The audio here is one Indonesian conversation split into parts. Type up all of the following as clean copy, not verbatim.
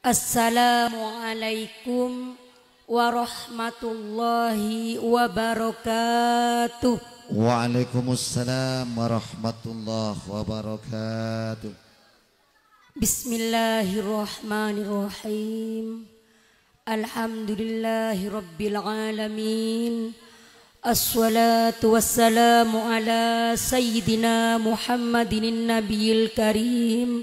Assalamualaikum warahmatullahi wabarakatuh. Waalaikumsalam warahmatullahi wabarakatuh. Bismillahirrahmanirrahim. Alhamdulillahi rabbil alamin. Assalatu wassalamu ala sayyidina Muhammadin nabiyil karim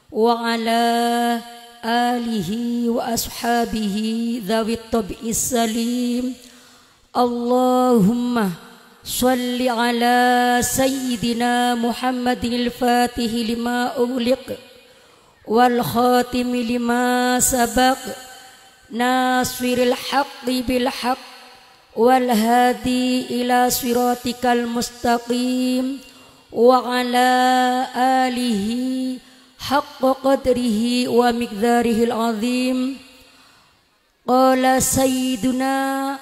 wa ala alihi wa ashabihi dhawit tab'is salim. Allahumma shalli ala sayyidina Muhammadin al-fatihi lima ughliq wal khatimi lima sabaq nasiril haqqi bil haqq wal hadi ila siratikal mustaqim wa ala alihi haqqa qadrihi wa miqdarihil azim. Qala sayyiduna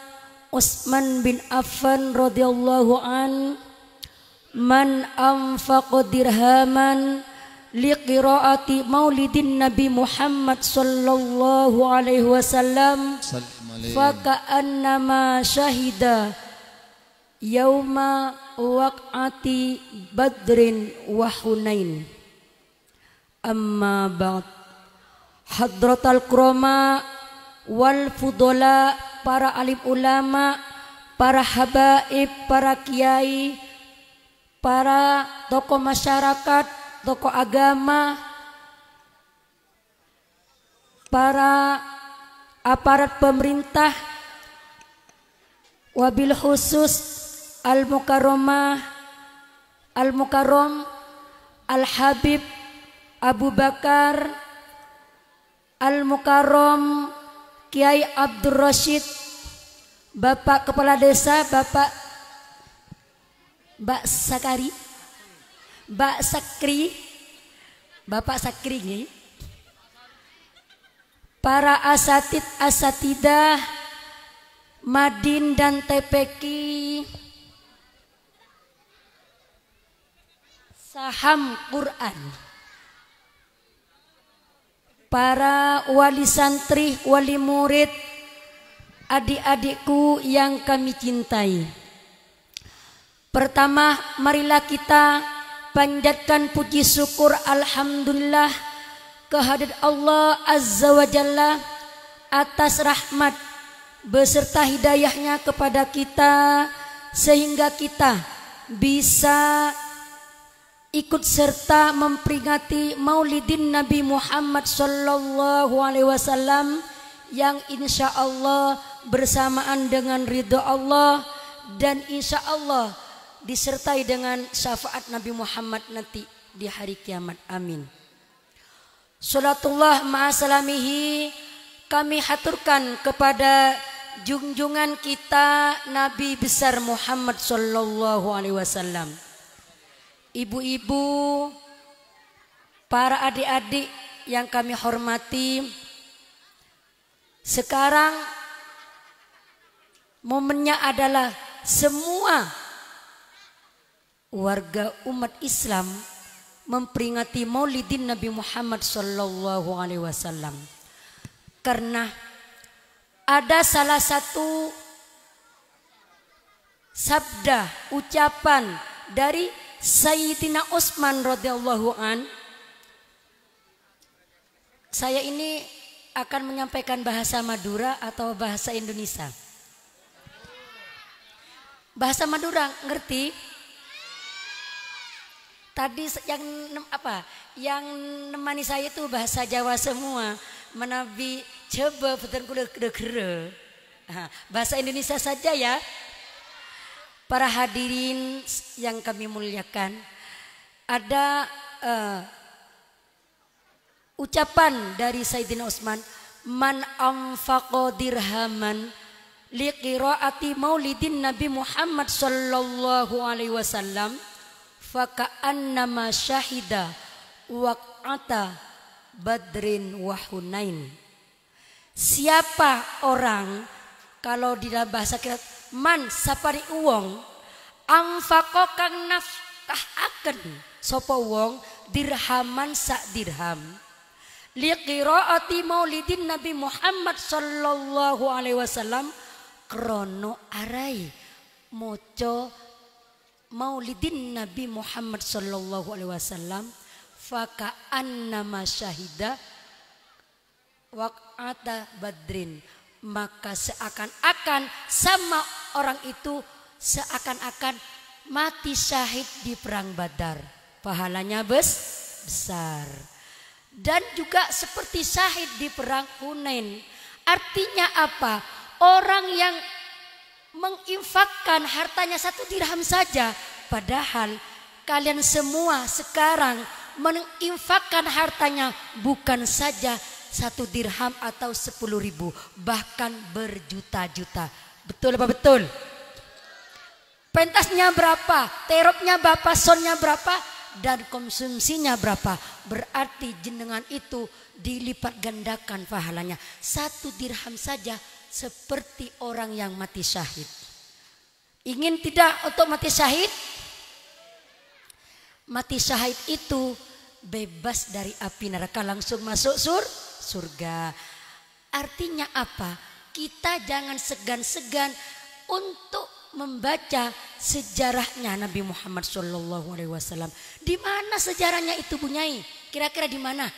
Utsman bin Affan radhiyallahu an, man anfaqa dirhaman liqiraati maulidin Nabi Muhammad sallallahu alaihi wasallam faka'annama syahida yauma waq'ati badrin wa hunain. Amma ba'd. Hadratal kurama wal fudola, para alim ulama, para habaib, para kiai, para tokoh masyarakat, tokoh agama, para aparat pemerintah, wabil khusus al-mukarramah al-mukarram al-habib Abu Bakar al-mukarram Kiai Abdul Rashid, Bapak Kepala Desa, Bapak Sakri, Bapak Sakri nih. Para asatid asatidah Madin dan TPQ, saham Quran, para wali santri, wali murid, adik-adikku yang kami cintai. Pertama, marilah kita panjatkan puji syukur alhamdulillah kehadirat Allah Azza wa Jalla atas rahmat beserta hidayahnya kepada kita, sehingga kita bisa ikut serta memperingati maulidin Nabi Muhammad sallallahu alaihi wasallam yang insya Allah bersamaan dengan ridha Allah dan insya Allah disertai dengan syafaat Nabi Muhammad nanti di hari kiamat. Amin. Salatullah ma'asalamihi kami haturkan kepada junjungan kita Nabi besar Muhammad sallallahu alaihi wasallam. Ibu-ibu, para adik-adik yang kami hormati, sekarang momennya adalah semua warga umat Islam memperingati maulidin Nabi Muhammad sallallahu alaihi wasallam. Karena ada salah satu sabda ucapan dari Sayyidina Utsman radhiyallahu an. Saya ini akan menyampaikan bahasa Madura atau bahasa Indonesia. Bahasa Madura ngerti? Tadi yang Yang nemani saya itu bahasa Jawa semua. Menabi coba betul kula kere. Bahasa Indonesia saja ya. Para hadirin yang kami muliakan, ada ucapan dari Sayyidina Utsman, man anfaqa dirhaman liqiraati maulidin Nabi Muhammad sallallahu alaihi wasallam faka'annama syahida waq'ata badrin wa hunain. Siapa orang, kalau di dalam bahasa kita, man sapari uwong anfaqo kang nafkah akan sapa wong dirhaman sak dirham liqiraati maulidin Nabi Muhammad sallallahu alaihi wasallam krono arai moco maulidin Nabi Muhammad sallallahu alaihi wasallam faka annama syahida waqata badrin, maka seakan-akan sama orang itu seakan-akan mati syahid di perang Badar, pahalanya besar. Dan juga seperti syahid di perang Hunain. Artinya apa? Orang yang menginfakkan hartanya 1 dirham saja, padahal kalian semua sekarang menginfakkan hartanya bukan saja 1 dirham atau 10.000, bahkan berjuta-juta. Betul apa betul? Pentasnya berapa, teropnya berapa, sonnya berapa, dan konsumsinya berapa. Berarti jenengan itu dilipat gandakan pahalanya. 1 dirham saja seperti orang yang mati syahid. Ingin tidak untuk mati syahid? Mati syahid itu bebas dari api neraka, langsung masuk surga. Artinya apa? Kita jangan segan-segan untuk membaca sejarahnya Nabi Muhammad SAW. Di mana sejarahnya itu Bu Nyai? Kira-kira di mana?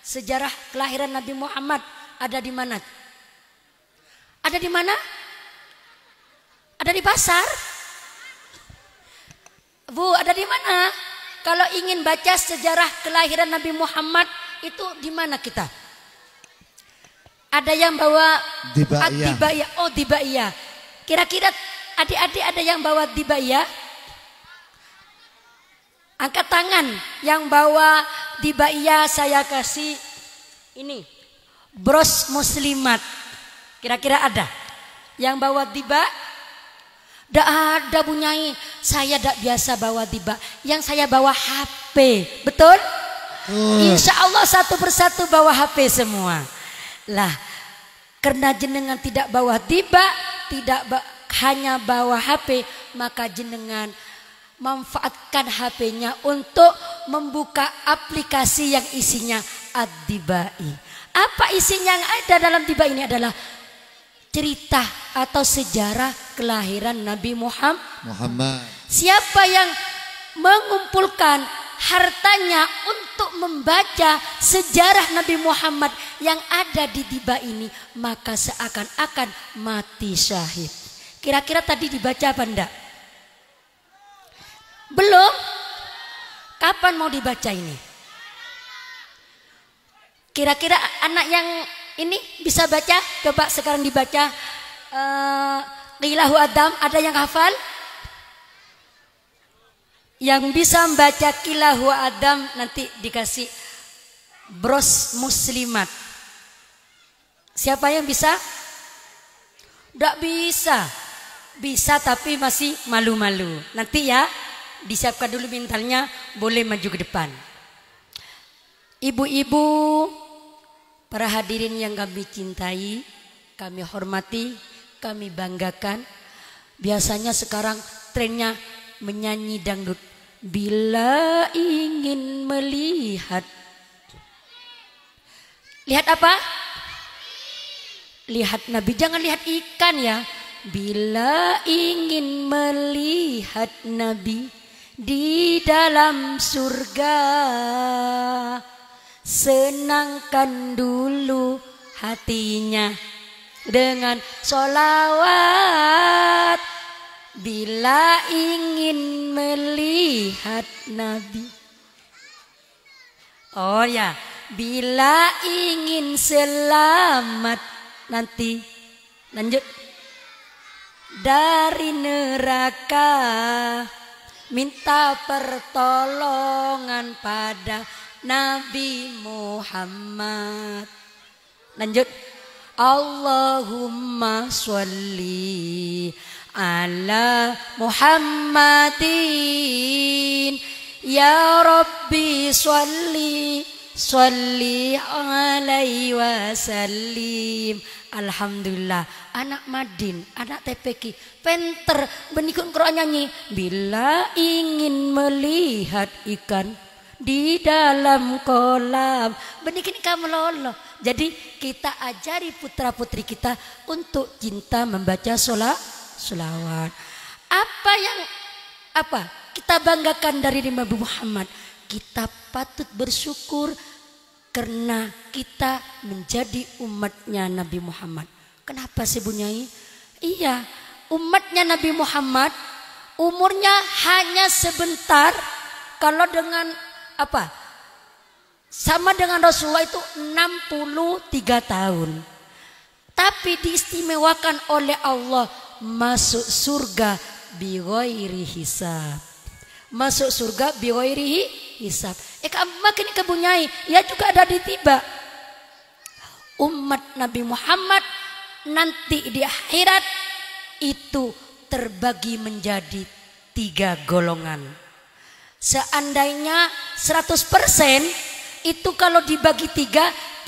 Sejarah kelahiran Nabi Muhammad ada di mana? Ada di mana? Ada di pasar? Bu, ada di mana? Kalau ingin baca sejarah kelahiran Nabi Muhammad itu di mana kita? Ada yang bawa Dibaiyah. Oh, Dibaiyah. Kira-kira adik-adik ada yang bawa Dibaiyah? Angkat tangan yang bawa Dibaiyah, saya kasih ini bros muslimat. Kira-kira ada yang bawa Diba? Tidak ada Bu Nyai. Saya tidak biasa bawa Diba. Yang saya bawa HP. Betul? Insya Allah satu persatu bawa HP semua. Lah, karena jenengan tidak bawa Diba, tidak hanya bawa HP, maka jenengan manfaatkan HP-nya untuk membuka aplikasi yang isinya Ad-Dibai. Apa isinya yang ada dalam Diba ini adalah cerita atau sejarah kelahiran Nabi Muhammad. Siapa yang mengumpulkan hartanya untuk membaca sejarah Nabi Muhammad yang ada di Diba ini, maka seakan-akan mati syahid. Kira-kira tadi dibaca apa enggak? Belum? Kapan mau dibaca ini? Kira-kira anak yang ini bisa baca? Coba sekarang dibaca Qilahu Adam. Ada yang hafal? Yang bisa membaca Qilahu Adam nanti dikasih bros muslimat. Siapa yang bisa? Tidak bisa. Bisa tapi masih malu-malu. Nanti ya disiapkan dulu mentalnya, boleh maju ke depan. Ibu-ibu, para hadirin yang kami cintai, kami hormati, kami banggakan. Biasanya sekarang trennya menyanyi dangdut. Bila ingin melihat, lihat apa? Lihat Nabi, jangan lihat ikan ya. Bila ingin melihat Nabi di dalam surga, senangkan dulu hatinya dengan sholawat. Bila ingin melihat Nabi, oh ya, bila ingin selamat nanti, lanjut, dari neraka, minta pertolongan pada Nabi Muhammad. Lanjut, Allahumma sholli ala Muhammadin, ya Rabbi sholli alaihi wasallim. Alhamdulillah, anak Madin, anak TPQ, penter benikun Quran nyanyi. Bila ingin melihat ikan di dalam kolam. Benikini kamu lolo. Jadi kita ajari putra putri kita untuk cinta membaca sholawat. Apa kita banggakan dari Nabi Muhammad? Kita patut bersyukur karena kita menjadi umatnya Nabi Muhammad. Kenapa sih Bu Nyai? Iya, umatnya Nabi Muhammad umurnya hanya sebentar. Kalau dengan sama dengan Rasulullah itu 63 tahun. Tapi diistimewakan oleh Allah masuk surga bi ghairi hisab. Masuk surga bi ghairi hisab. Makin ke Bu Nyai, ya juga ada di tiba. Umat Nabi Muhammad nanti di akhirat itu terbagi menjadi 3 golongan. Seandainya 100% itu kalau dibagi 33,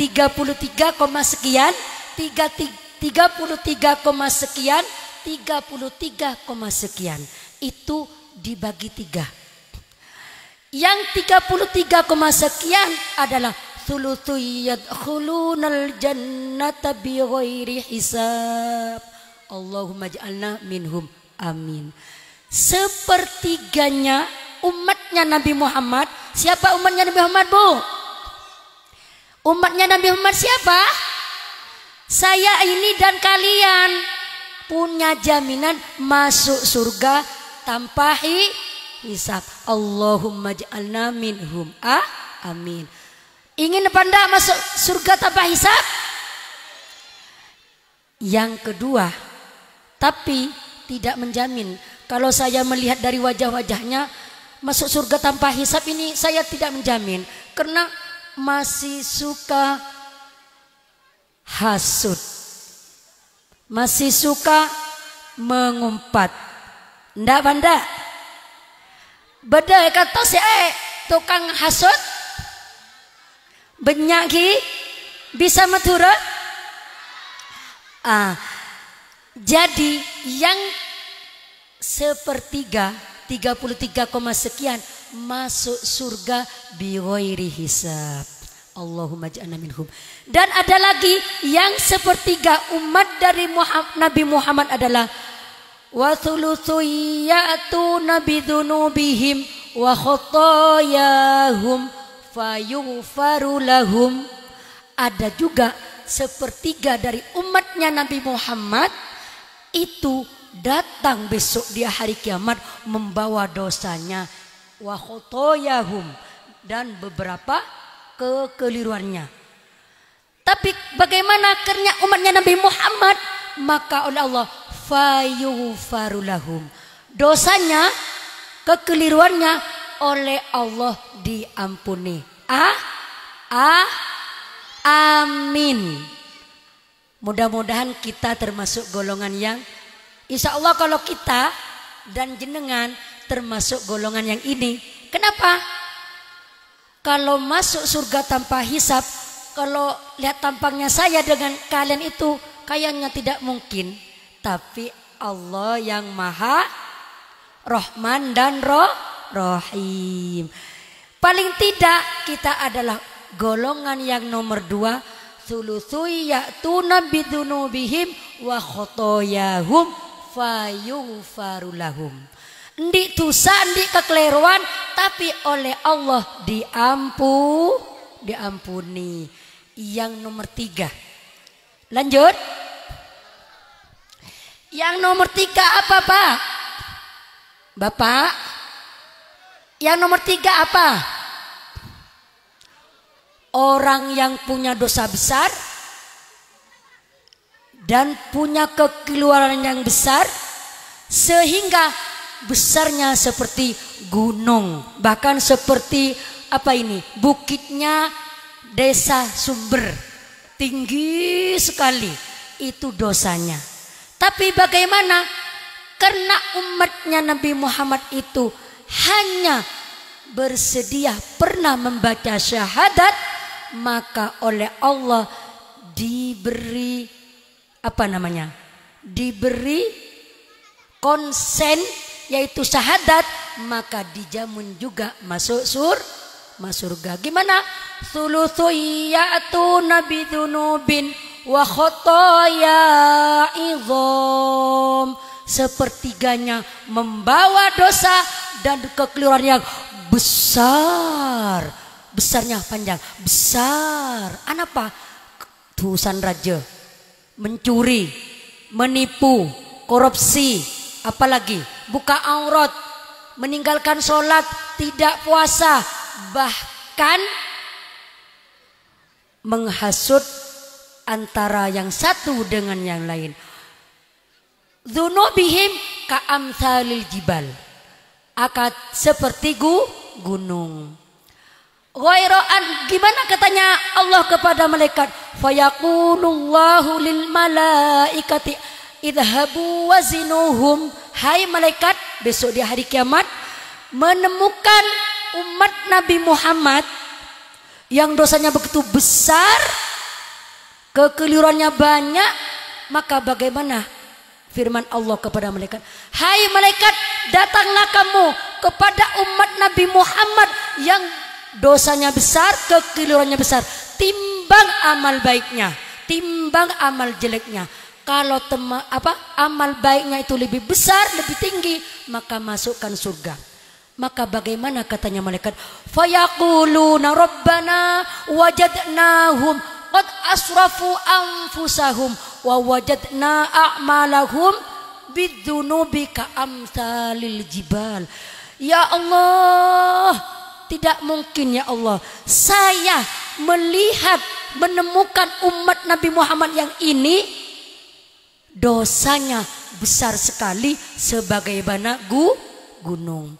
sekian, 33, sekian, 33, sekian. Itu dibagi 3. Yang 33, sekian adalah thulutsu yadkhulunal jannata bighairi hisab. Allahumma ja'alna minhum. Amin. Sepertiganya umatnya Nabi Muhammad. Siapa umatnya Nabi Muhammad, Bu? Umatnya Nabi Muhammad siapa? Saya ini dan kalian punya jaminan masuk surga tanpa hisab. Allahumma ja'alna minhum. Amin. Ingin apa enggak masuk surga tanpa hisab? Yang kedua, tapi tidak menjamin. Kalau saya melihat dari wajah-wajahnya masuk surga tanpa hisab ini saya tidak menjamin. Karena masih suka hasud. Masih suka mengumpat. Ndak banda? Beda kata si tukang hasud. Banyak bisa matura. Jadi yang sepertiga 33, sekian masuk surga bi ghairi hisab. Allahumma ja'alna minhum. Dan ada lagi yang sepertiga umat dari Nabi Muhammad adalah wa thulutsu ya'tuna bidzunubihim wa khotoyahum fayughfaru lahum. Ada juga sepertiga dari umatnya Nabi Muhammad itu datang besok di hari kiamat membawa dosanya wa khotoyahum dan beberapa kekeliruannya. Tapi bagaimana akhirnya umatnya Nabi Muhammad? Maka oleh Allah fayughfaru lahum. Dosanya, kekeliruannya oleh Allah diampuni. Amin. Mudah-mudahan kita termasuk golongan yang insya Allah kalau kita dan jenengan termasuk golongan yang ini. Kenapa? Kalau masuk surga tanpa hisab, kalau lihat tampangnya saya dengan kalian itu kayaknya tidak mungkin. Tapi Allah yang Maha Rahman dan Rahim. Paling tidak kita adalah golongan yang nomor 2. Thulutsu ya'tuna bidzunubihim wa khotoyahum fayughfaru lahum. Ndik dosa, ndik kekeliruan, tapi oleh Allah diampuni. Yang nomor 3. Lanjut. Yang nomor 3 apa, Pak? Bapak? Yang nomor 3 apa? Orang yang punya dosa besar dan punya kekeluaran yang besar sehingga besarnya seperti gunung, bahkan seperti bukitnya desa Sumber, tinggi sekali itu dosanya. Tapi bagaimana? Karena umatnya Nabi Muhammad itu hanya bersedia pernah membaca syahadat, maka oleh Allah diberi diberi konsen yaitu syahadat, maka dijamin juga masuk surga. Gimana? Thulutsu ya'tuna bidzunubin wa khotoya idham. Sepertiganya membawa dosa dan kekeliruan yang besar. Besarnya panjang, besar. Apa? Tusan raja, mencuri, menipu, korupsi, apalagi buka aurat, meninggalkan sholat, tidak puasa, bahkan menghasut antara yang satu dengan yang lain. Dzunubihim ka'amtsalil jibal, akan seperti gunung. Ghairaan, gimana katanya Allah kepada malaikat? Fayaqulullahu lil malaikati idhabu wazinuhum. Hai malaikat, besok di hari kiamat menemukan umat Nabi Muhammad yang dosanya begitu besar, kekeliruannya banyak, maka bagaimana firman Allah kepada malaikat? Hai malaikat, datanglah kamu kepada umat Nabi Muhammad yang dosanya besar, kekeliruannya besar. Timbang amal baiknya, timbang amal jeleknya. Kalau amal baiknya itu lebih besar, lebih tinggi, maka masukkan surga. Maka bagaimana katanya malaikat? Fayaquluna rabbana wajadnahum qad asrafu anfusahum wa wajadna a'malahum bidzunubi ka'amtsalil jibal. Ya Allah, tidak mungkin ya Allah, saya melihat menemukan umat Nabi Muhammad yang ini dosanya besar sekali sebagaimana gunung.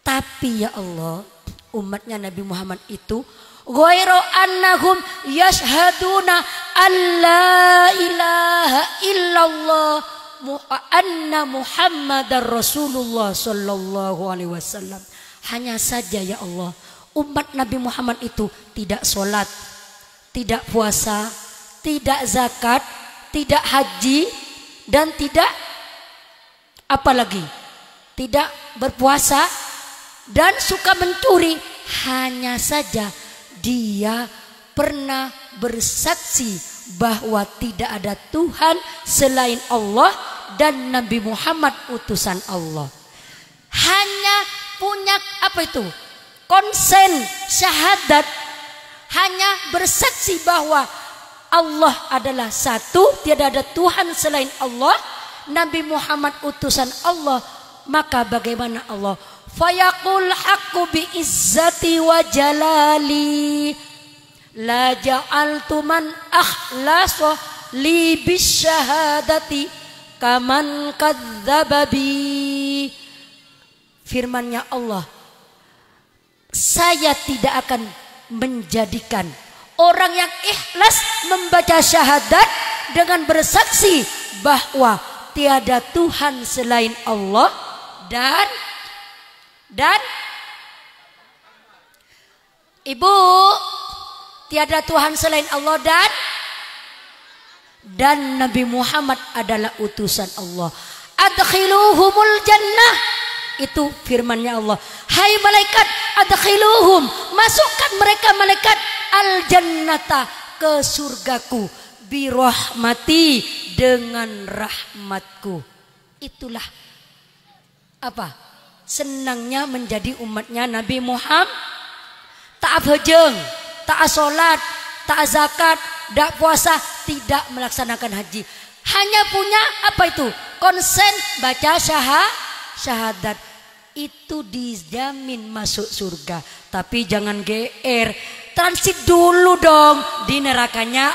Tapi ya Allah, umatnya Nabi Muhammad itu ghairu annahum yashhaduna alla ilaha illallah anna Muhammadar Rasulullah sallallahu alaihi wasallam. Hanya saja ya Allah, umat Nabi Muhammad itu tidak sholat, tidak puasa, tidak zakat, tidak haji, dan tidak apalagi, tidak berpuasa dan suka mencuri. Hanya saja dia pernah bersaksi bahwa tidak ada Tuhan selain Allah dan Nabi Muhammad utusan Allah. Hanya punya konsen syahadat, hanya bersaksi bahwa Allah adalah satu, tiada ada Tuhan selain Allah, Nabi Muhammad utusan Allah. Maka bagaimana Allah? Fayaqul haqqu bi izzati wa jalali la ja'altu man akhlasa li bisyahadati kaman kadzdzaba bi. Firman-Nya Allah, saya tidak akan menjadikan orang yang ikhlas membaca syahadat dengan bersaksi bahwa tiada Tuhan selain Allah dan Ibu, tiada Tuhan selain Allah dan Nabi Muhammad adalah utusan Allah. Adkhiluhumul jannah, itu firman-Nya Allah. Hai malaikat, adkhiluhum, masukkan mereka malaikat al jannata, ke surgaku, birahmati, dengan rahmatku. Itulah senangnya menjadi umatnya Nabi Muhammad. Tak hajeng, tak sholat, tak zakat, tak puasa, tidak melaksanakan haji. Hanya punya konsen baca syahadat. Itu dijamin masuk surga. Tapi jangan GR, transit dulu dong di nerakanya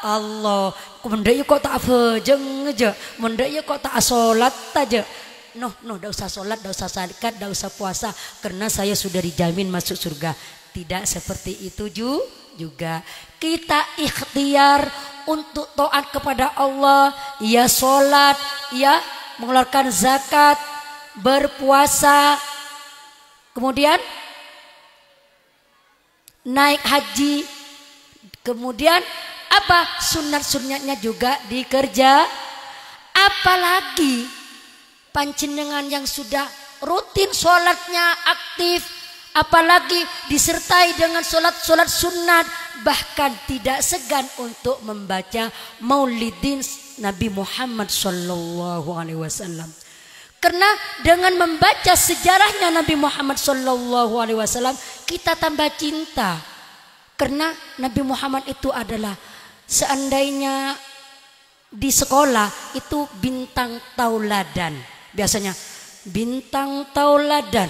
Allah. Mendek kok tak hajeng aja, mendek kok tak sholat aja. No, dah usah sholat, dah usah zakat, dah usah puasa, karena saya sudah dijamin masuk surga. Tidak seperti itu juga. Kita ikhtiar untuk taat kepada Allah, ya sholat, ya mengeluarkan zakat, berpuasa, kemudian naik haji, kemudian sunat-sunatnya juga dikerja. Apalagi panjenengan yang sudah rutin sholatnya aktif, apalagi disertai dengan solat-solat sunat, bahkan tidak segan untuk membaca maulidin Nabi Muhammad Sallallahu Alaihi Wasallam. Karena dengan membaca sejarahnya Nabi Muhammad Sallallahu Alaihi Wasallam, kita tambah cinta. Karena Nabi Muhammad itu adalah, seandainya di sekolah itu bintang tauladan, biasanya bintang tauladan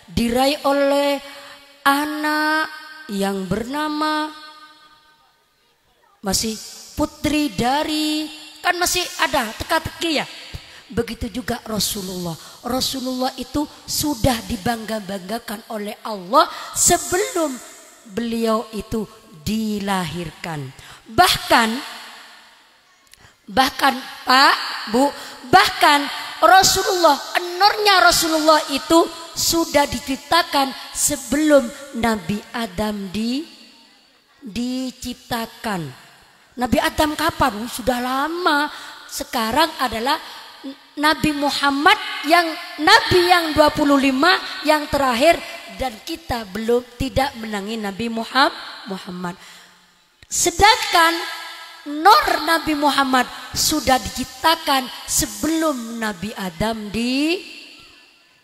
diraih oleh anak yang bernama masih putri dari, kan masih ada teka-teki ya. Begitu juga Rasulullah. Rasulullah itu sudah dibangga-banggakan oleh Allah sebelum beliau itu dilahirkan. Bahkan Pak, Bu, bahkan Rasulullah, nurnya Rasulullah itu sudah diciptakan sebelum Nabi Adam diciptakan. Nabi Adam kapan? Sudah lama. Sekarang adalah Nabi Muhammad yang Nabi yang 25 yang terakhir, dan kita belum tidak menangi Nabi Muhammad. Sedangkan nur Nabi Muhammad sudah diciptakan sebelum Nabi Adam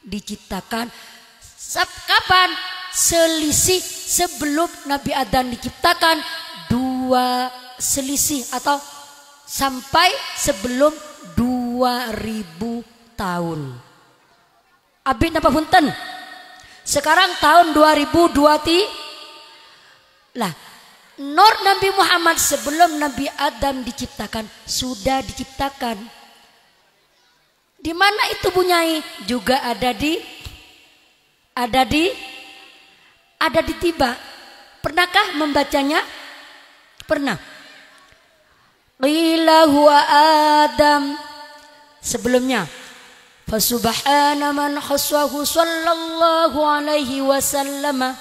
diciptakan. Kapan? Selisih sebelum Nabi Adam diciptakan 2 selisih atau sampai sebelum 2000 tahun. Abi napa punten? Sekarang tahun 2023. Lah, nur Nabi Muhammad sebelum Nabi Adam diciptakan sudah diciptakan. Di mana itu Bunyai? Juga ada di Tiba. Pernahkah membacanya? Pernah. Qila huwa Adam. Sebelumnya, fasubhana man khaswahu sallallahu alaihi wasallam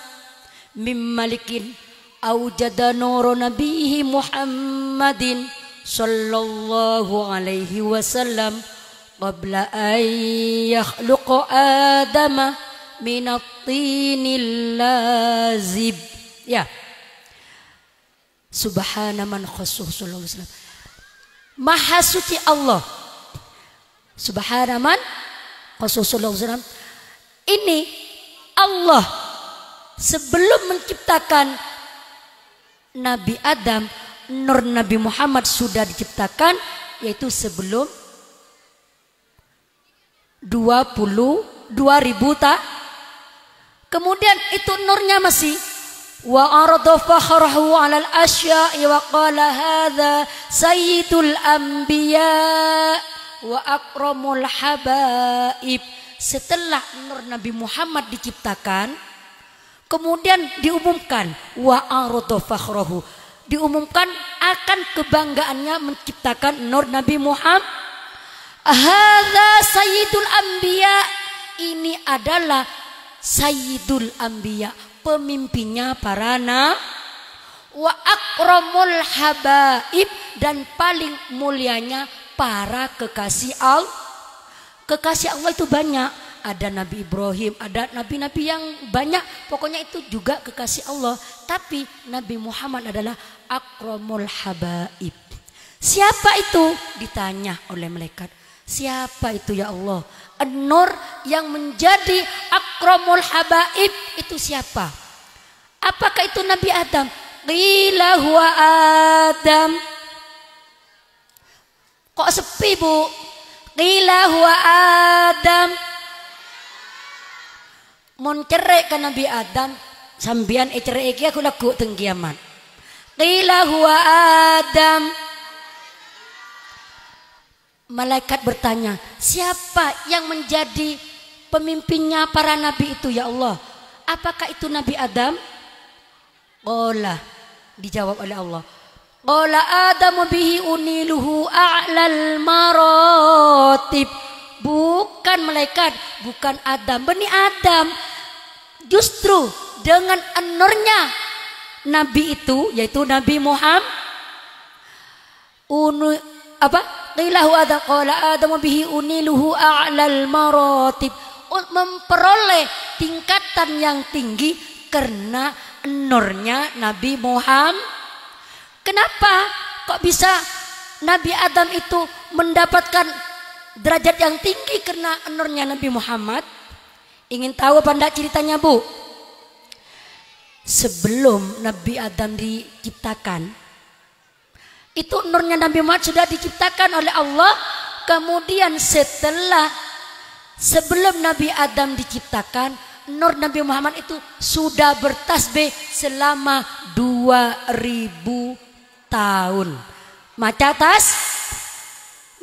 mim malikin awjada nur nabihi Muhammadin sallallahu alaihi wasallam qabla an yakhluqa Adama minat tinil lazib. Ya. Subhana man khaswahu sallallahu alaihi wasallam. Maha suci Allah. Subhana man khaswahu sallallahu alaihi wasallam. Ini Allah sebelum menciptakan Nabi Adam, nur Nabi Muhammad sudah diciptakan, yaitu sebelum 20.000 tak. Kemudian itu nurnya masih wa arada fakhrahu 'alal asya'i wa qala hadza sayyidul anbiya wa akramul habaib. Setelah nur Nabi Muhammad diciptakan, kemudian diumumkan wa arada fakhrahu, diumumkan akan kebanggaannya menciptakan nur Nabi Muhammad. Hadza sayyidul anbiya, ini adalah sayyidul anbiya, pemimpinnya para nabi, wa akramul habaib, dan paling mulianya para kekasih Allah. Kekasih Allah itu banyak, ada Nabi Ibrahim, ada nabi-nabi yang banyak, pokoknya itu juga kekasih Allah. Tapi Nabi Muhammad adalah akramul habaib. Siapa itu? Ditanya oleh malaikat. Siapa itu ya Allah? An-Nur yang menjadi akramul habaib itu siapa? Apakah itu Nabi Adam? Qila huwa Adam. Kok sepi, Bu? Qila huwa Adam. Mon cerek ke Nabi Adam, sambian cerek iki aku lagu teng kiamat. Qila huwa Adam. Malaikat bertanya, siapa yang menjadi pemimpinnya para nabi itu ya Allah? Apakah itu Nabi Adam? Qala, dijawab oleh Allah. Qala Adam bihi uniluhu a'lal maratib. Bukan malaikat, bukan Adam, Bani Adam. Justru dengan an-nurnya nabi itu, yaitu Nabi Muhammad, Qila huwa Adam, qala Adam bihi uniluhu a'lal maratib. memperoleh tingkatan yang tinggi karena nurnya Nabi Muhammad. Kenapa kok bisa Nabi Adam itu mendapatkan derajat yang tinggi karena nurnya Nabi Muhammad? Ingin tahu apa enggak ceritanya, Bu? Sebelum Nabi Adam diciptakan, itu nurnya Nabi Muhammad sudah diciptakan oleh Allah. Kemudian sebelum Nabi Adam diciptakan, nur Nabi Muhammad itu sudah bertasbih selama 2000 tahun. Maca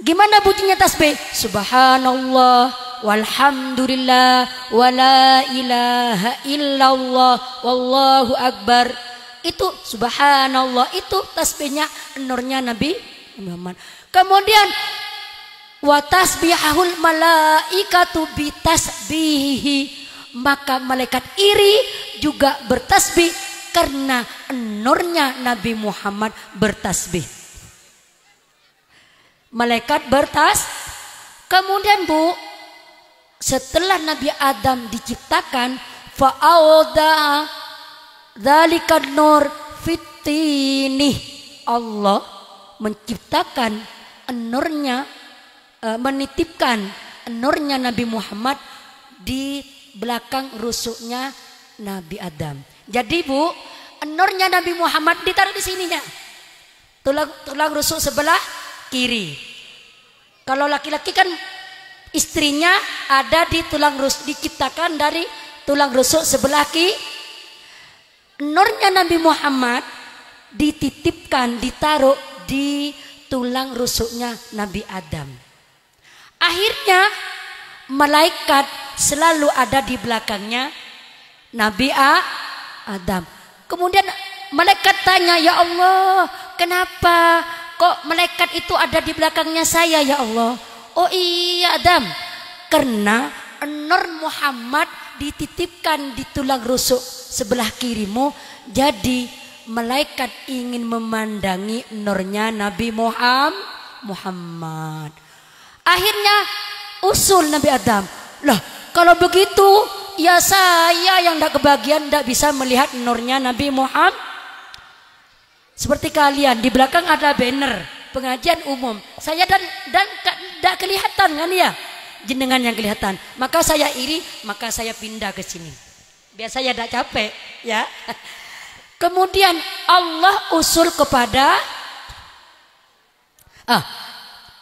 gimana bunyinya tasbih? Subhanallah walhamdulillah wala ilaha illallah wallahu akbar. Itu subhanallah, itu tasbihnya nurnya Nabi Muhammad. Kemudian wa tasbihahul malaikatu bitasbihi, maka malaikat iri juga bertasbih karena nurnya Nabi Muhammad bertasbih. Malaikat kemudian, Bu, setelah Nabi Adam diciptakan, fa'auda dzalikan nur fitini, Allah menciptakan nurnya, menitipkan nurnya Nabi Muhammad di belakang rusuknya Nabi Adam. Jadi, Bu, nurnya Nabi Muhammad ditaruh di sininya, tulang rusuk sebelah kiri. Kalau laki-laki kan istrinya ada di tulang rusuk, diciptakan dari tulang rusuk sebelah kiri. Nurnya Nabi Muhammad dititipkan, ditaruh di tulang rusuknya Nabi Adam. Akhirnya malaikat selalu ada di belakangnya Nabi Adam. Kemudian malaikat tanya, ya Allah, kenapa kok malaikat itu ada di belakangnya saya, ya Allah? Oh iya Adam, karena nur Muhammad dititipkan di tulang rusuk sebelah kirimu, jadi malaikat ingin memandangi nurnya Nabi Muhammad. Akhirnya usul Nabi Adam, lah kalau begitu ya saya yang tidak kebagian, tidak bisa melihat nurnya Nabi Muhammad. Seperti kalian di belakang ada banner pengajian umum, saya dan tidak kelihatan kan ya, jenengan yang kelihatan. Maka saya iri, maka saya pindah ke sini. Biar saya tidak capek ya. Kemudian Allah usul kepada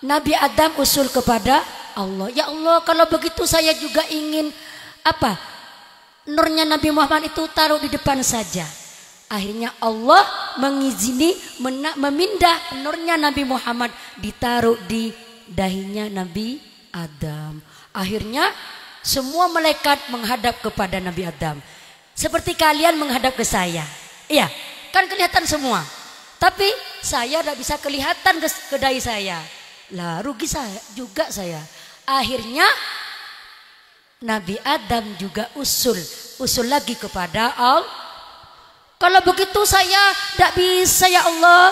Nabi Adam usul kepada Allah, ya Allah, kalau begitu saya juga ingin nurnya Nabi Muhammad itu taruh di depan saja. Akhirnya Allah mengizini memindah nurnya Nabi Muhammad ditaruh di dahinya Nabi Adam. Akhirnya semua malaikat menghadap kepada Nabi Adam, seperti kalian menghadap ke saya. Iya, kan kelihatan semua. Tapi saya tidak bisa kelihatan ke dahi saya. Lah rugi saya juga saya. Akhirnya Nabi Adam juga usul lagi kepada Allah. Kalau begitu saya tidak bisa ya Allah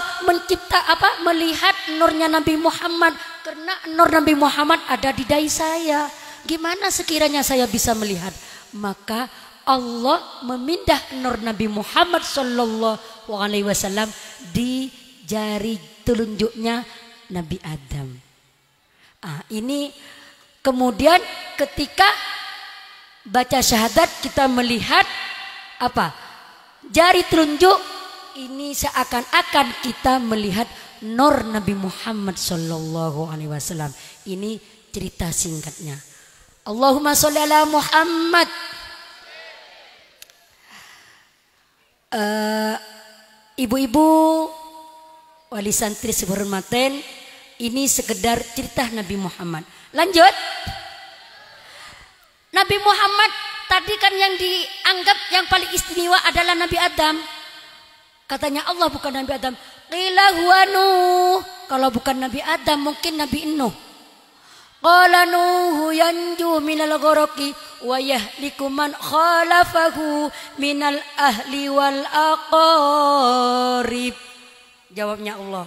melihat nurnya Nabi Muhammad, karena nur Nabi Muhammad ada di dahi saya. Gimana sekiranya saya bisa melihat? Maka Allah memindah nur Nabi Muhammad sallallahu alaihi wasallam di jari telunjuknya Nabi Adam. Ini kemudian ketika baca syahadat kita melihat jari telunjuk ini seakan-akan kita melihat nur Nabi Muhammad sallallahu alaihi wasallam. Ini cerita singkatnya. Allahumma sholli ala Muhammad. Ibu-ibu wali santri sebehormaten, ini sekedar cerita Nabi Muhammad. Lanjut. Nabi Muhammad tadi kan yang dianggap yang paling istimewa adalah Nabi Adam. Katanya Allah bukan Nabi Adam. Qila huwa Nuh. Kalau bukan Nabi Adam mungkin Nabi Nuh. Qala Nuh yanju minal ghoraqi wa yahliku man khalafahu minal ahli wal aqarib. Jawabnya Allah.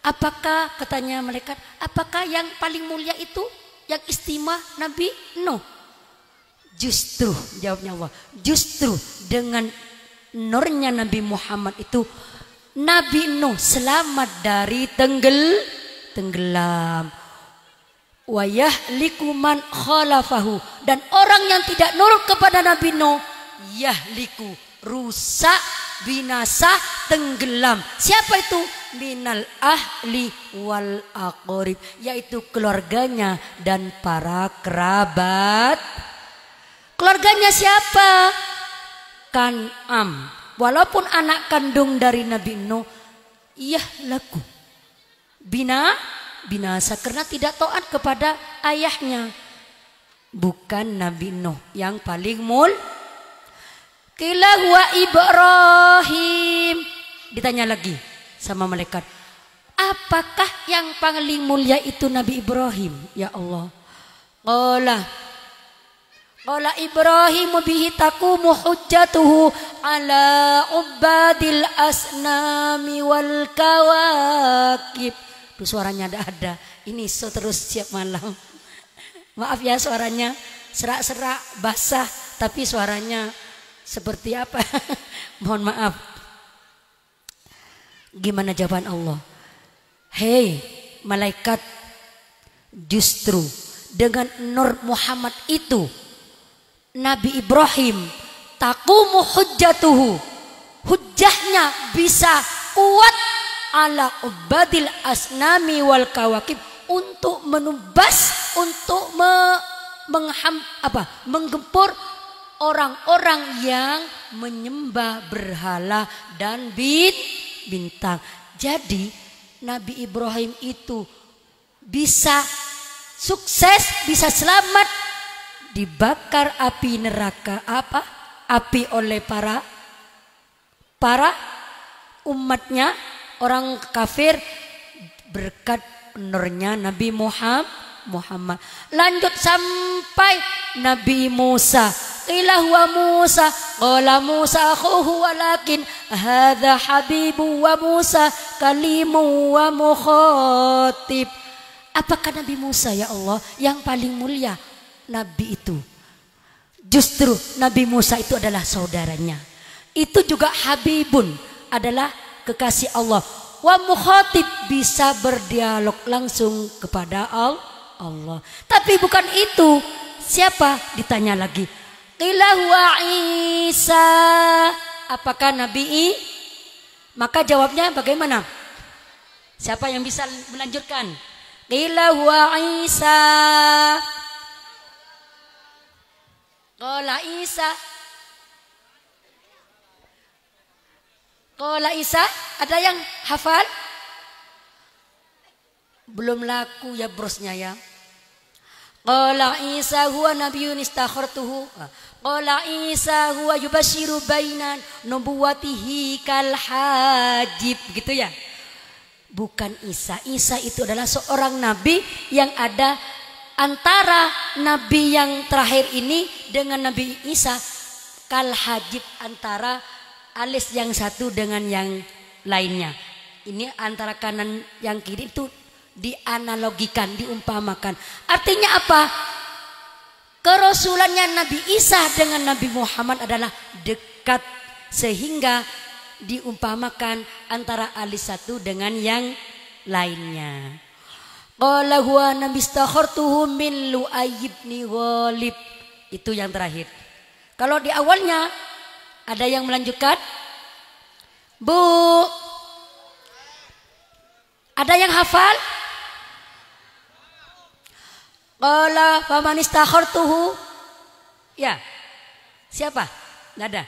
Apakah, katanya malaikat, apakah yang paling mulia itu, yang istimewa Nabi Nuh? Justru, jawabnya Allah, justru dengan nurnya Nabi Muhammad itu Nabi Nuh selamat dari tenggelam. Wa yahliku man khalafahu, dan orang yang tidak nurut kepada Nabi Nuh yahliku, rusak, binasa, tenggelam. Siapa itu? Minal ahli wal aqrib, yaitu keluarganya dan para kerabat. Keluarganya siapa? Kan'am, walaupun anak kandung dari Nabi Nuh, laku binasa karena tidak taat kepada ayahnya. Bukan Nabi Nuh yang paling Qila huwa Ibrahim. Ditanya lagi sama malaikat, apakah yang paling mulia itu Nabi Ibrahim? Ya Allah. Qala Ibrahim bihi taqumu hujjatuhu ala ubadil asnami wal kawakib. Tuh suaranya ada. Ini terus siap malam. Maaf ya suaranya serak-serak basah, tapi suaranya seperti apa? Mohon maaf. Gimana jawaban Allah? Hei malaikat, justru dengan nur Muhammad itu Nabi Ibrahim taqumu hujjatuhu, hujjahnya bisa kuat ala ubadil asnami wal kawakib, untuk menubas, untuk menggempur orang-orang yang menyembah berhala dan bintang. Jadi Nabi Ibrahim itu bisa sukses, bisa selamat dibakar api neraka api oleh para umatnya, orang kafir, berkat nurnya Nabi Muhammad. Lanjut sampai Nabi Musa. Qila huwa Musa, qala Musa akhuhu walakin hadza habibu wa Musa kalimu wa mukhatib. Apakah Nabi Musa ya Allah yang paling mulia? Nabi itu justru Nabi Musa itu adalah saudaranya. Itu juga habibun, adalah kekasih Allah. Wa mukhatib, bisa berdialog langsung kepada Allah. Tapi bukan itu. Siapa? Ditanya lagi. Qila huwa Isa. Apakah Nabi Maka jawabnya bagaimana? Siapa yang bisa melanjutkan? Qila huwa Isa. Qala Isa, ada yang hafal? Belum laku ya brosnya ya. Qala Isa huwa nabiyyun istakhartuhu. Qala Isa huwa yubashiru bainan nubuwatihi kal hajib, gitu ya. Bukan Isa. Isa itu adalah seorang nabi yang ada antara nabi yang terakhir ini dengan Nabi Isa kal hajib, antara alis yang satu dengan yang lainnya. Ini antara kanan yang kiri itu dianalogikan, diumpamakan. Artinya apa? Kerasulannya Nabi Isa dengan Nabi Muhammad adalah dekat, sehingga diumpamakan antara alis satu dengan yang lainnya. Qala huwa nabistakhartuhu min Lu'ay ibn Ghalib. Itu yang terakhir. Kalau di awalnya ada yang melanjutkan? Bu, ada yang hafal? Qala faman istakhartuhu. Ya. Siapa? Enggak ada.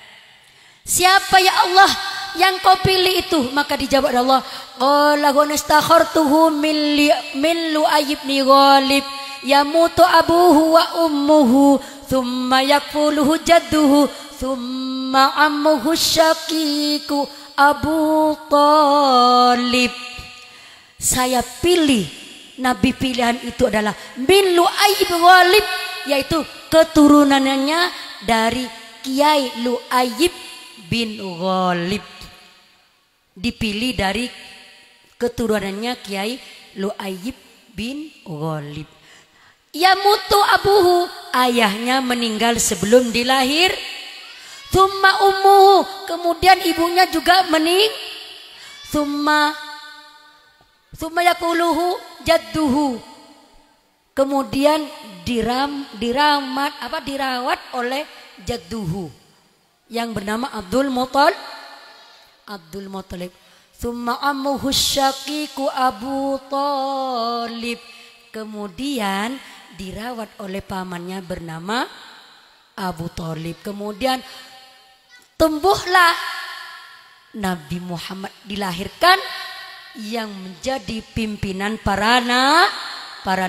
Siapa ya Allah yang kau pilih itu? Maka dijawab oleh Allah, qala wa nastakhartuhu min Lu'ay ibn Ghalib yamutu abuhu wa ummuhu thumma yakfuluhu jadduhu thumma ammuhu syaqiqu Abu Thalib. Saya pilih, nabi pilihan itu adalah min Lu'ay ibn Ghalib, yaitu keturunannya dari Kiai Lu'ay bin Ghalib. Dipilih dari keturunannya Kiai Lu'ay bin Ghalib. Yamutu abuhu, ayahnya meninggal sebelum dilahir. Thumma ummuhu, kemudian ibunya juga Thumma yakuluhu jadduhu, kemudian dirawat oleh jadduhu yang bernama Abdul Muttalib. Thumma ammuhu syaqiqu Abu Thalib, kemudian dirawat oleh pamannya bernama Abu Thalib. Kemudian tumbuhlah Nabi Muhammad, dilahirkan yang menjadi pimpinan para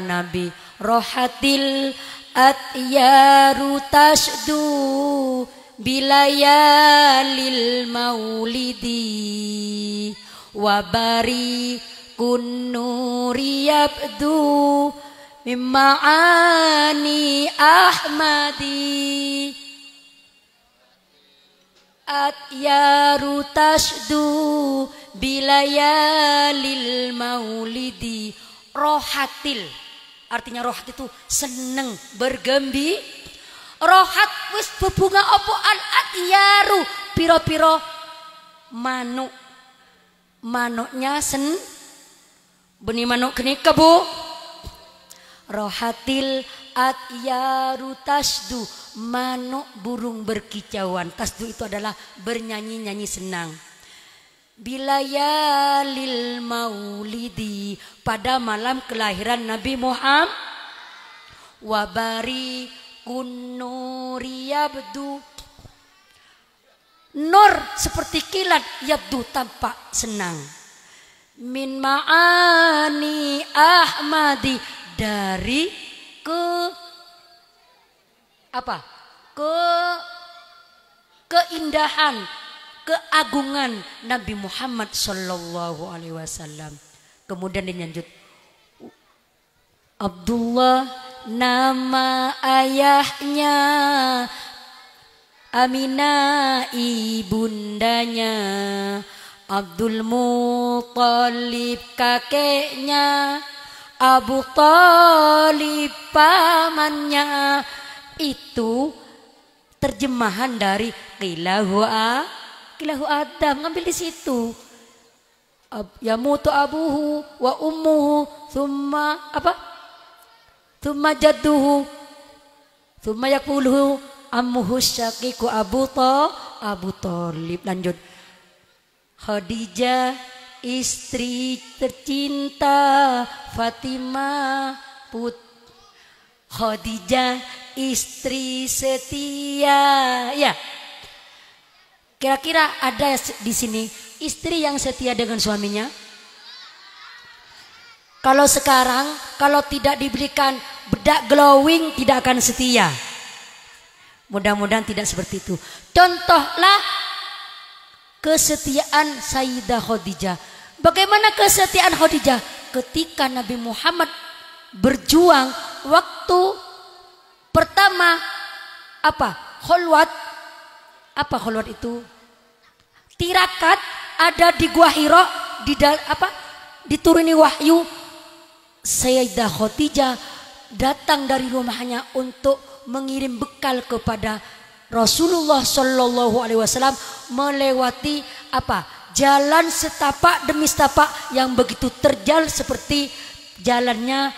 nabi. Rohatil atyaru tasdu bilayalil maulidi wabari kunnuri yabdu mimmaani ahmadi. Atyaru tasdu bilayalil maulidi. Rohatil, artinya rohat itu seneng, bergembira. Rohat wis bebunga opo al atyaru, piro-piro manuknya benih manuk kenika bu. Rohatil atyaru tasdu, manuk burung berkicauan. Tasdu itu adalah bernyanyi-nyanyi senang. Bilayalil maulidi, pada malam kelahiran Nabi Muhammad. Wabari kunnuri yabdu, nur seperti kilat, yabdu tampak senang. Min ma'ani ahmadi, dari keindahan, keagungan Nabi Muhammad sallallahu alaihi wasallam. Kemudian dilanjut, Abdullah nama ayahnya, Aminah ibundanya, Abdul Muttalib kakeknya, Abu Thalib pamannya. Itu terjemahan dari Qilahu Adam, ngambil di situ. Yamutu abuhu wa ummuhu thumma jadduhu thumma yakuluhu ammuhu syaqiqu Abu Thalib. Lanjut. Khadijah istri tercinta, Fatimah Khadijah istri setia. Ya, kira-kira ada di sini istri yang setia dengan suaminya? Kalau sekarang, kalau tidak diberikan bedak glowing, tidak akan setia. Mudah-mudahan tidak seperti itu. Contohlah kesetiaan Sayyidah Khadijah. Bagaimana kesetiaan Khadijah ketika Nabi Muhammad berjuang waktu pertama khulwat. Apa khulwat itu? Tirakat ada di Gua Hira, dituruni wahyu. Sayyidah Khadijah datang dari rumahnya untuk mengirim bekal kepada Rasulullah Shallallahu Alaihi Wasallam, melewati jalan setapak demi setapak yang begitu terjal seperti jalannya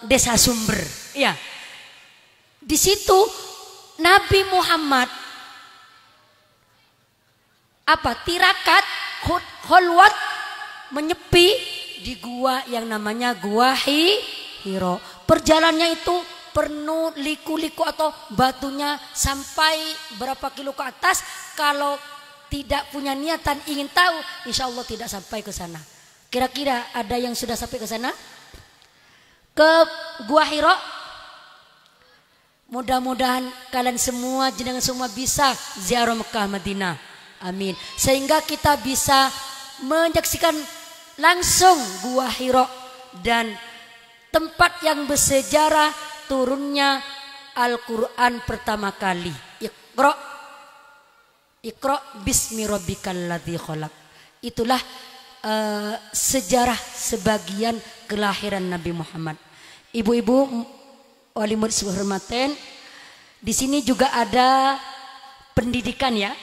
desa Sumber. Ya, di situ Nabi Muhammad tirakat khulwat, menyepi di gua yang namanya Gua Hira. Perjalanannya itu penuh liku-liku atau batunya sampai berapa kilo ke atas. Kalau tidak punya niatan ingin tahu, insya Allah tidak sampai ke sana. Kira-kira ada yang sudah sampai ke sana? Ke Gua Hira? Mudah-mudahan kalian semua, jenengan semua bisa ziarah Mekah Madinah. Amin. Sehingga kita bisa menyaksikan langsung Gua Hira dan tempat yang bersejarah turunnya Al-Quran pertama kali. Iqra bismi rabbikal ladzi khalaq. Itulah sejarah sebagian kelahiran Nabi Muhammad. Ibu-ibu wali murid hormaten, di sini juga ada pendidikan ya.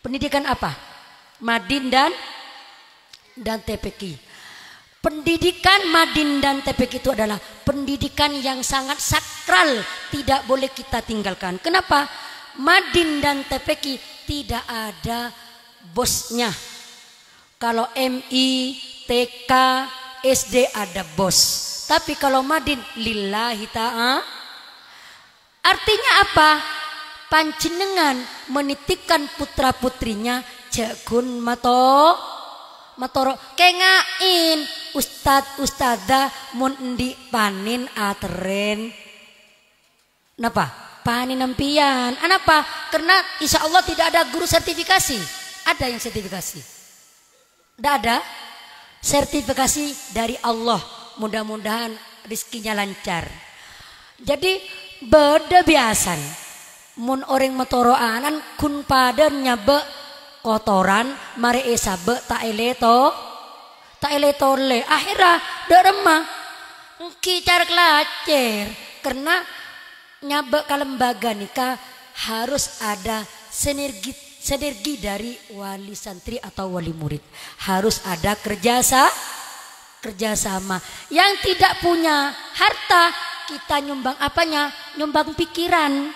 Pendidikan apa? Madin dan TPQ. Pendidikan Madin dan TPQ itu adalah pendidikan yang sangat sakral, tidak boleh kita tinggalkan. Kenapa? Madin dan TPQ tidak ada bosnya. Kalau MI, TK, SD ada bos. Tapi kalau Madin lillahi ta'ala. Artinya apa? Panjenengan menitipkan putra putrinya jagun matoro kengain ustadzah mun endi panin ateren napa panin nampian anapa karena insya Allah tidak ada guru sertifikasi. Ada yang sertifikasi? Tidak ada sertifikasi dari Allah. Mudah-mudahan rizkinya lancar. Jadi beda biasan mun orang matoroanan kun padannya be kotoran mari esa be tak eleto le akhirnya derema kicar kelacer karena nyabe ke lembaga nikah harus ada sinergi dari wali santri atau wali murid, harus ada kerjasama. Yang tidak punya harta kita nyumbang apanya? Nyumbang pikiran.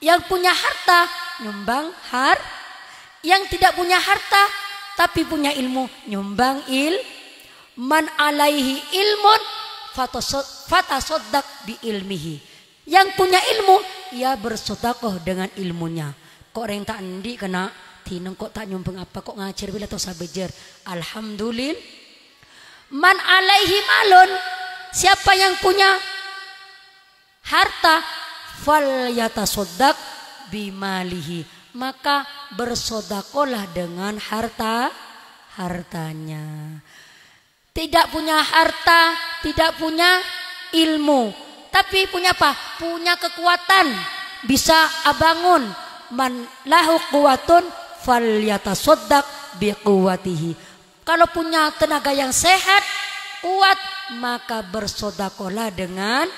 Yang punya harta nyumbang Yang tidak punya harta tapi punya ilmu nyumbang man alaihi ilmun fatasoddaq bi ilmihi. Yang punya ilmu ia bersedekah dengan ilmunya. Kok orang tak endi kena tineng kok tak nyumbang apa kok ngajar bila atau sabejer. Alhamdulillah. Man alaihi malun, siapa yang punya harta fal yatasoddaq bimalihi, maka bersodakolah dengan hartanya. Tidak punya harta, tidak punya ilmu, tapi punya apa? Punya kekuatan, bisa abangun. Man lahu quwatun falyatasaddaq biquwatihi. Kalau punya tenaga yang sehat, kuat, maka bersodakolah dengan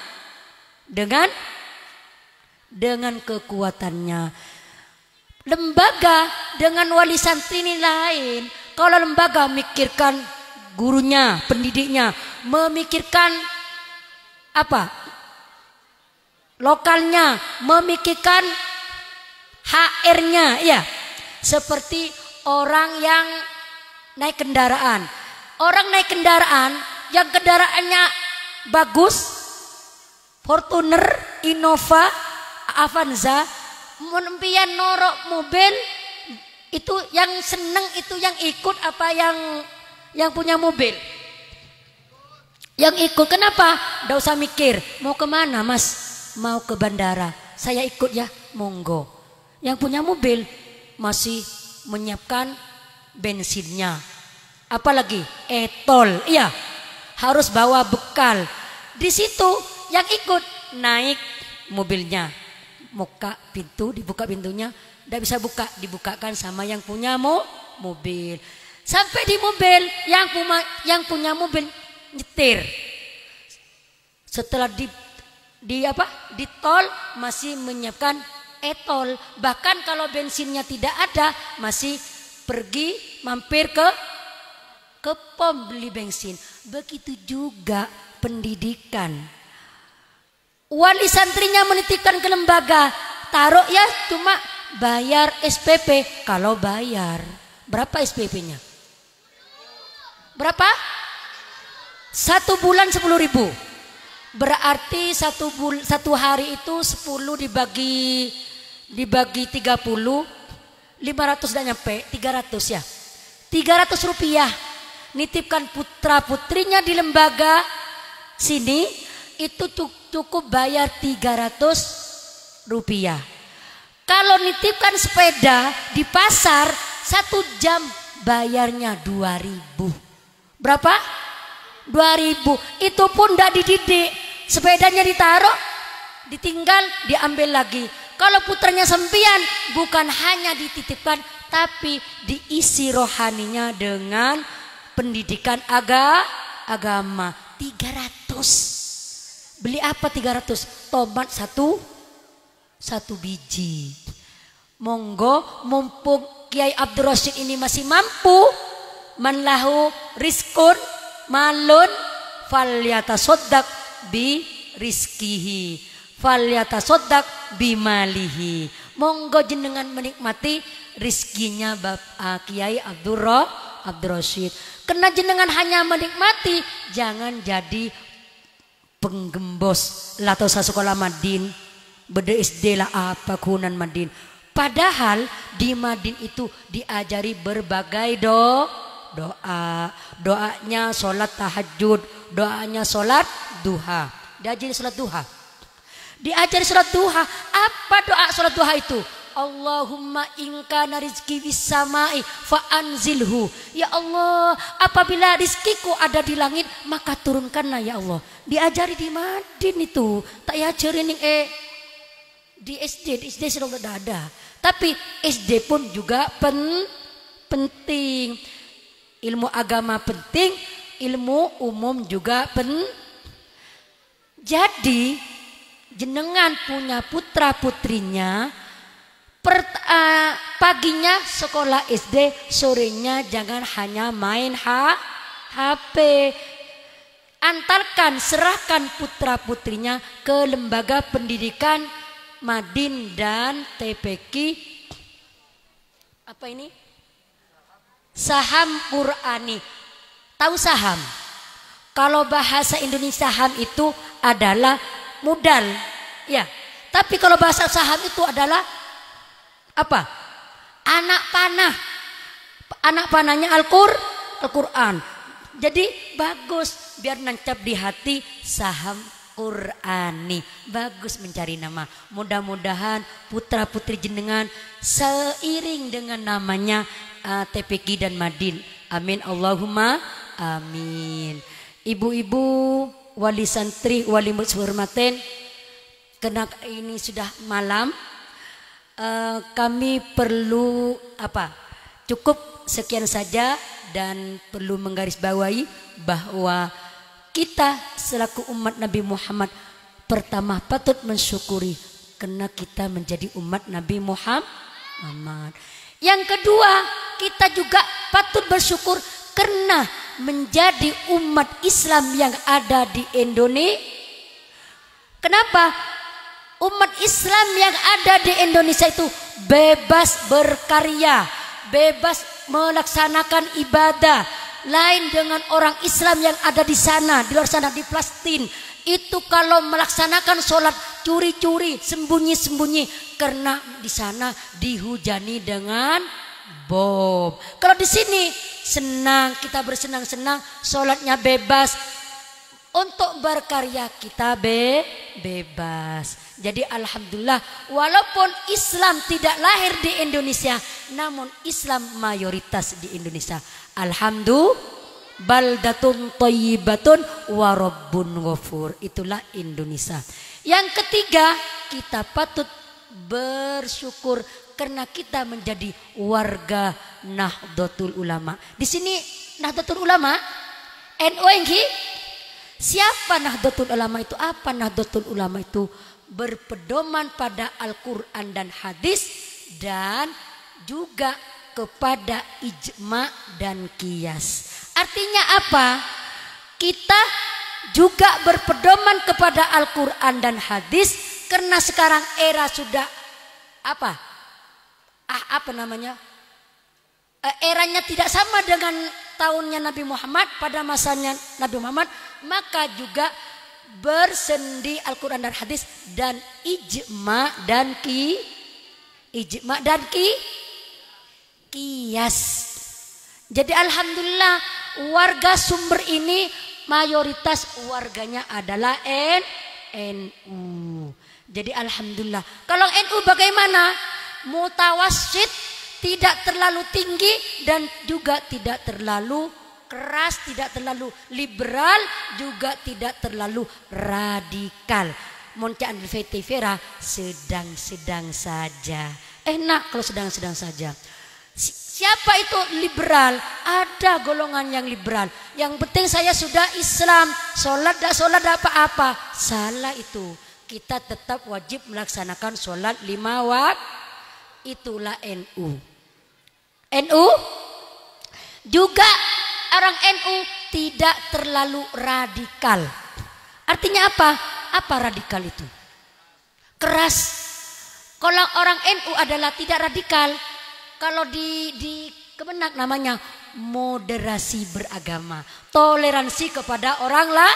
kekuatannya. Lembaga dengan wali santri ini lain. Kalau lembaga mikirkan gurunya, pendidiknya, memikirkan apa? Lokalnya, memikirkan HR-nya, ya. Seperti orang yang naik kendaraan. Orang naik kendaraan yang kendaraannya bagus, Fortuner, Innova, Avanza, menempian norok mobil, itu yang seneng itu yang ikut apa yang punya mobil? Yang ikut. Kenapa? Nggak usah mikir mau kemana mas, mau ke bandara, saya ikut ya, monggo. Yang punya mobil masih menyiapkan bensinnya, apalagi etol, iya, harus bawa bekal. Di situ yang ikut naik mobilnya, buka pintu, dibuka pintunya, tidak bisa buka, dibukakan sama yang punya mobil. Sampai di mobil yang punya mobil nyetir. Setelah di tol masih menyiapkan etol. Bahkan kalau bensinnya tidak ada masih pergi mampir ke pom beli bensin. Begitu juga pendidikan. Wali santrinya menitipkan ke lembaga, taruh ya cuma bayar SPP. Kalau bayar berapa SPP-nya? Berapa? 1 bulan 10.000. Berarti satu hari itu 10 dibagi 30, 500 dan nyampe 300 ya. 300 rupiah. Nitipkan putra putrinya di lembaga sini itu cukup bayar 300 rupiah. Kalau nitipkan sepeda di pasar 1 jam bayarnya 2.000. Berapa? 2.000. Itu pun tidak dididik. Sepedanya ditaruh, ditinggal, diambil lagi. Kalau putranya sempian, bukan hanya dititipkan, tapi diisi rohaninya dengan pendidikan agama. 300. Beli apa 300? Tomat satu biji. Monggo mumpung Kiai Abdul Rasyid ini masih mampu, man lahu rizkun malun falyatasaddaq bi rizkihi, falyatasaddaq bi malihi. Monggo jenengan menikmati rizkinya Bapak Kiai Abdul Rasyid. Kena jenengan hanya menikmati, jangan jadi penggembos atau sekolah Madin, beda SD lah apa kunan Madin. Padahal di Madin itu diajari berbagai doanya sholat tahajud, doanya sholat duha. Diajari sholat duha. Diajari sholat duha. Apa doa sholat duha itu? Allahumma inka rizki bisamai fa anzilhu. Ya Allah, apabila rizkiku ada di langit maka turunkanlah ya Allah. Diajari di Madin itu. Tak diajarin di SD sudah ada. Tapi SD pun juga penting. Ilmu agama penting, ilmu umum juga Jadi jenengan punya putra putrinya, paginya sekolah SD, sorenya jangan hanya main HP. Antarkan, serahkan putra putrinya ke lembaga pendidikan Madin dan TPQ apa ini? Saham Qurani. Tahu saham? Kalau bahasa Indonesia saham itu adalah modal, ya. Tapi kalau bahasa saham itu adalah apa? Anak panah. Anak panahnya Al-Qur'an. Jadi bagus biar nancap di hati saham Qurani. Bagus mencari nama. Mudah-mudahan putra putri jenengan seiring dengan namanya TPQ dan Madin. Amin Allahumma amin. Ibu-ibu, wali santri, wali murid hormaten, karena ini sudah malam, kami perlu cukup sekian saja, dan perlu menggarisbawahi bahwa kita selaku umat Nabi Muhammad pertama patut mensyukuri karena kita menjadi umat Nabi Muhammad. Yang kedua, kita juga patut bersyukur karena menjadi umat Islam yang ada di Indonesia. Kenapa? Umat Islam yang ada di Indonesia itu bebas berkarya, bebas melaksanakan ibadah. Lain dengan orang Islam yang ada di sana, di luar sana, di Palestina. Itu kalau melaksanakan sholat curi-curi, sembunyi-sembunyi, karena di sana dihujani dengan bom. Kalau di sini senang, kita bersenang-senang, sholatnya bebas. Untuk berkarya kita bebas. Jadi alhamdulillah, walaupun Islam tidak lahir di Indonesia, namun Islam mayoritas di Indonesia. Alhamdulillah, baldatun thayyibatun wa rabbun ghafur. Itulah Indonesia. Yang ketiga, kita patut bersyukur karena kita menjadi warga Nahdlatul Ulama. Di sini Nahdlatul Ulama, NU ini. Siapa Nahdlatul Ulama itu? Apa Nahdlatul Ulama itu? Berpedoman pada Al-Quran dan hadis, dan juga kepada ijma dan qiyas. Artinya apa? Kita juga berpedoman kepada Al-Quran dan hadis karena sekarang era sudah eranya tidak sama dengan tahunnya Nabi Muhammad, pada masanya Nabi Muhammad, maka juga bersendi Al-Quran dan hadis dan ijma dan qiyas. Jadi alhamdulillah warga Sumber ini mayoritas warganya adalah NU. Jadi alhamdulillah. Kalau NU bagaimana? Mutawassit, tidak terlalu tinggi dan juga tidak terlalu keras, tidak terlalu liberal, juga tidak terlalu radikal. Moncaan sedang-sedang saja. Enak kalau sedang-sedang saja. Siapa itu liberal? Ada golongan yang liberal. Yang penting saya sudah Islam, sholat apa-apa. Salah itu. Kita tetap wajib melaksanakan sholat 5 waktu. Itulah NU. NU juga orang NU tidak terlalu radikal. Artinya apa? Apa radikal itu? Keras. Kalau orang NU adalah tidak radikal. Kalau di Kemenak namanya moderasi beragama, toleransi kepada orang lah.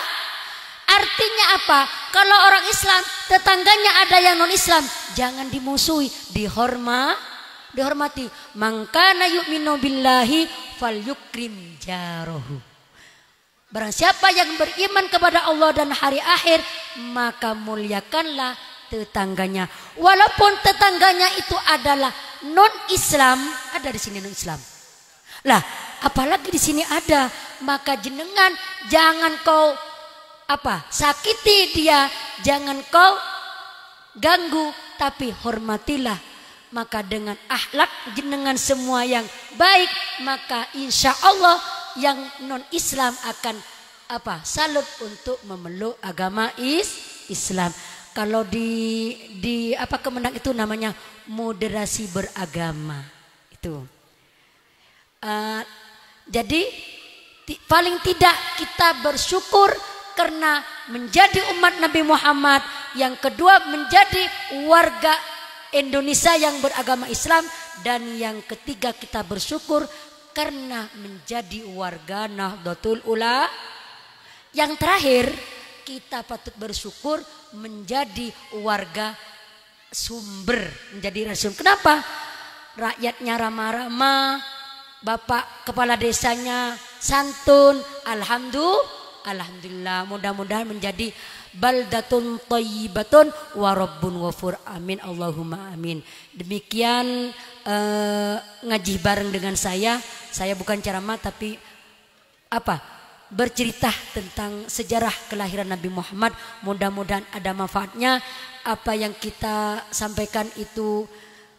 Artinya apa? Kalau orang Islam tetangganya ada yang non Islam, jangan dimusuhi, dihormati. Mangkana yu'minu billahi falyukrim jarahu. Barang siapa yang beriman kepada Allah dan hari akhir, maka muliakanlah tetangganya. Walaupun tetangganya itu adalah non-Islam, ada di sini non-Islam. Lah, apalagi di sini ada, maka jenengan jangan kau sakiti dia, jangan kau ganggu, tapi hormatilah. Maka dengan akhlak jenengan semua yang baik, maka insya Allah yang non-Islam akan salut untuk memeluk agama Islam. Kalau di Kemenak itu namanya moderasi beragama itu. Jadi paling tidak kita bersyukur karena menjadi umat Nabi Muhammad. Yang kedua menjadi warga Indonesia yang beragama Islam. Dan yang ketiga kita bersyukur karena menjadi warga Nahdlatul Ulama. Yang terakhir kita patut bersyukur menjadi warga Sumber, menjadi Sumber. Kenapa? Rakyatnya ramah-ramah, bapak kepala desanya santun. Alhamdulillah, mudah-mudahan menjadi baldatun thayyibatun wa rabbun ghafur. Amin, Allahumma amin. Demikian ngaji bareng dengan saya bukan ceramah tapi bercerita tentang sejarah kelahiran Nabi Muhammad. Mudah-mudahan ada manfaatnya. Apa yang kita sampaikan itu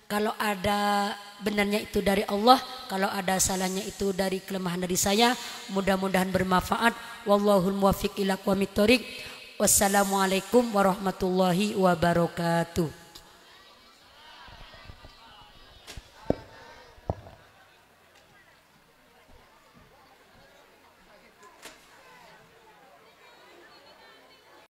kalau ada benarnya itu dari Allah, kalau ada salahnya itu dari kelemahan dari saya. Mudah-mudahan bermanfaat. Wallahul muwaffiq ila aqwamit thoriq. Wassalamualaikum warahmatullahi wabarakatuh.